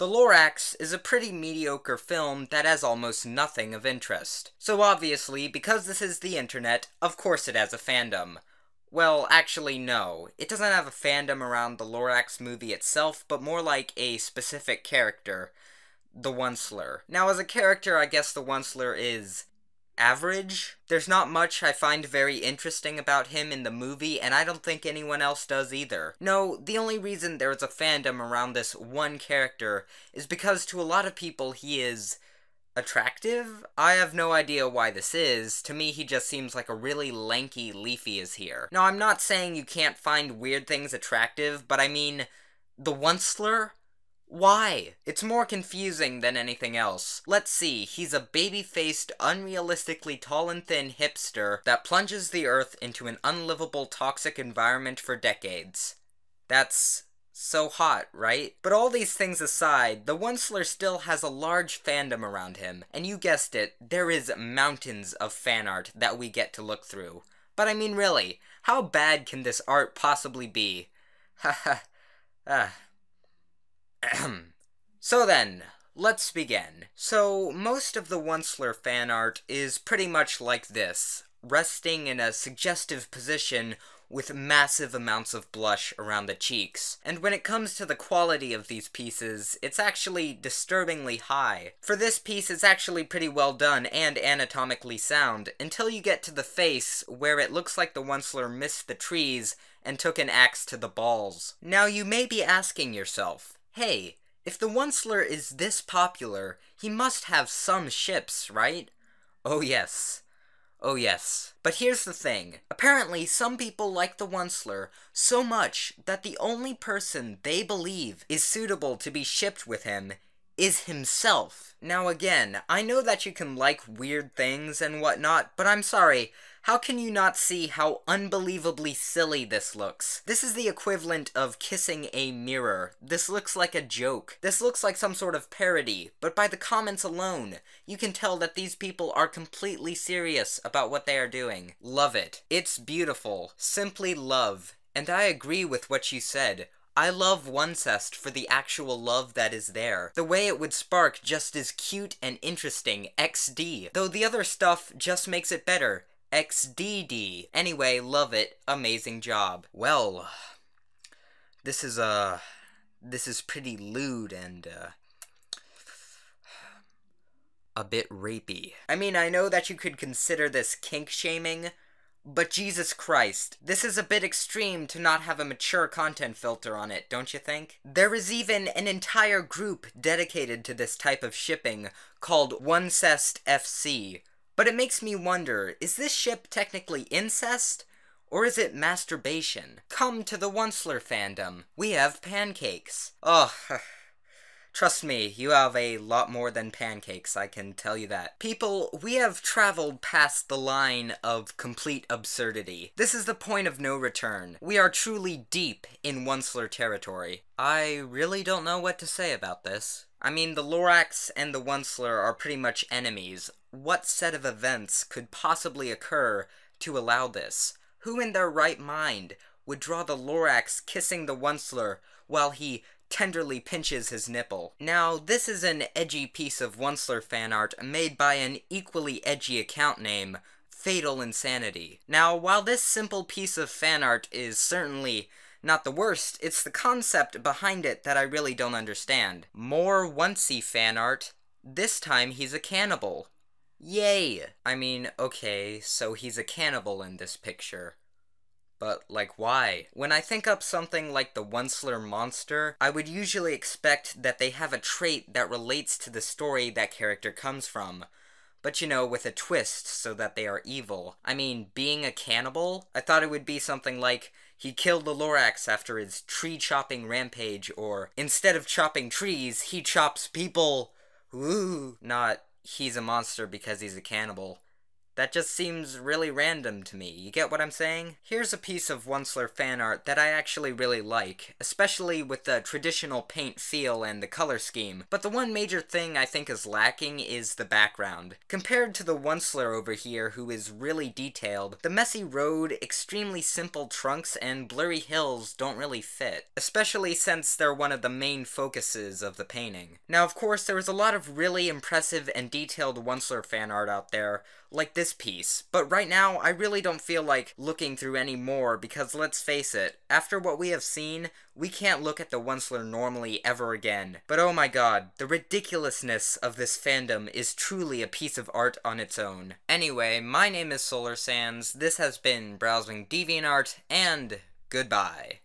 The Lorax is a pretty mediocre film that has almost nothing of interest. So obviously, because this is the internet, of course it has a fandom. Well, actually no. It doesn't have a fandom around the Lorax movie itself, but more like a specific character. The Onceler. Now, as a character, I guess the Onceler is average. There's not much I find very interesting about him in the movie, and I don't think anyone else does either. No, the only reason there's a fandom around this one character is because to a lot of people he is attractive? I have no idea why this is. To me, he just seems like a really lanky Leafy is here. Now, I'm not saying you can't find weird things attractive, but I mean, the Onceler? Why? It's more confusing than anything else. Let's see, he's a baby-faced, unrealistically tall and thin hipster that plunges the Earth into an unlivable toxic environment for decades. That's so hot, right? But all these things aside, the Onceler still has a large fandom around him, and you guessed it, there is mountains of fan art that we get to look through. But I mean really, how bad can this art possibly be? Haha. So then, let's begin. So, most of the Onceler fan art is pretty much like this, resting in a suggestive position with massive amounts of blush around the cheeks. And when it comes to the quality of these pieces, it's actually disturbingly high. For this piece, it's actually pretty well done and anatomically sound, until you get to the face, where it looks like the Onceler missed the trees and took an axe to the balls. Now, you may be asking yourself, hey, if the Onceler is this popular, he must have some ships, right? Oh yes. Oh yes. But here's the thing. Apparently, some people like the Onceler so much that the only person they believe is suitable to be shipped with him is himself. Now again, I know that you can like weird things and whatnot, but I'm sorry, how can you not see how unbelievably silly this looks? This is the equivalent of kissing a mirror. This looks like a joke. This looks like some sort of parody, but by the comments alone, you can tell that these people are completely serious about what they are doing. Love it. It's beautiful. Simply love. And I agree with what you said. I love Oncest for the actual love that is there. The way it would spark just is cute and interesting, XD. Though the other stuff just makes it better. XDD. Anyway, love it. Amazing job. Well, this is pretty lewd and, a bit rapey. I mean, I know that you could consider this kink-shaming, but Jesus Christ, this is a bit extreme to not have a mature content filter on it, don't you think? There is even an entire group dedicated to this type of shipping called Oncest FC. But it makes me wonder, is this ship technically incest? Or is it masturbation? Come to the Onceler fandom. We have pancakes. Oh, trust me, you have a lot more than pancakes, I can tell you that. People, we have traveled past the line of complete absurdity. This is the point of no return. We are truly deep in Onceler territory. I really don't know what to say about this. I mean, the Lorax and the Onceler are pretty much enemies. What set of events could possibly occur to allow this? Who in their right mind would draw the Lorax kissing the Onceler while he tenderly pinches his nipple? Now, this is an edgy piece of Onceler fan art made by an equally edgy account name, Fatal Insanity. Now, while this simple piece of fan art is certainly not the worst, it's the concept behind it that I really don't understand. More Oncey fan art. This time he's a cannibal. Yay! I mean, okay, so he's a cannibal in this picture. But, like, why? When I think up something like the Onceler monster, I would usually expect that they have a trait that relates to the story that character comes from. But, you know, with a twist so that they are evil. I mean, being a cannibal? I thought it would be something like, he killed the Lorax after his tree-chopping rampage, or, instead of chopping trees, he chops people. Ooh. Not, he's a monster because he's a cannibal. That just seems really random to me. You get what I'm saying? Here's a piece of Once-ler fan art that I actually really like, especially with the traditional paint feel and the color scheme, but the one major thing I think is lacking is the background. Compared to the Onceler over here, who is really detailed, the messy road, extremely simple trunks, and blurry hills don't really fit, especially since they're one of the main focuses of the painting. Now, of course, there was a lot of really impressive and detailed Once-ler fan art out there, like this piece, but right now I really don't feel like looking through any more because let's face it, after what we have seen, we can't look at the Once-ler normally ever again. But oh my god, the ridiculousness of this fandom is truly a piece of art on its own. Anyway, my name is Solar Sans, this has been Browsing Deviantart, and goodbye.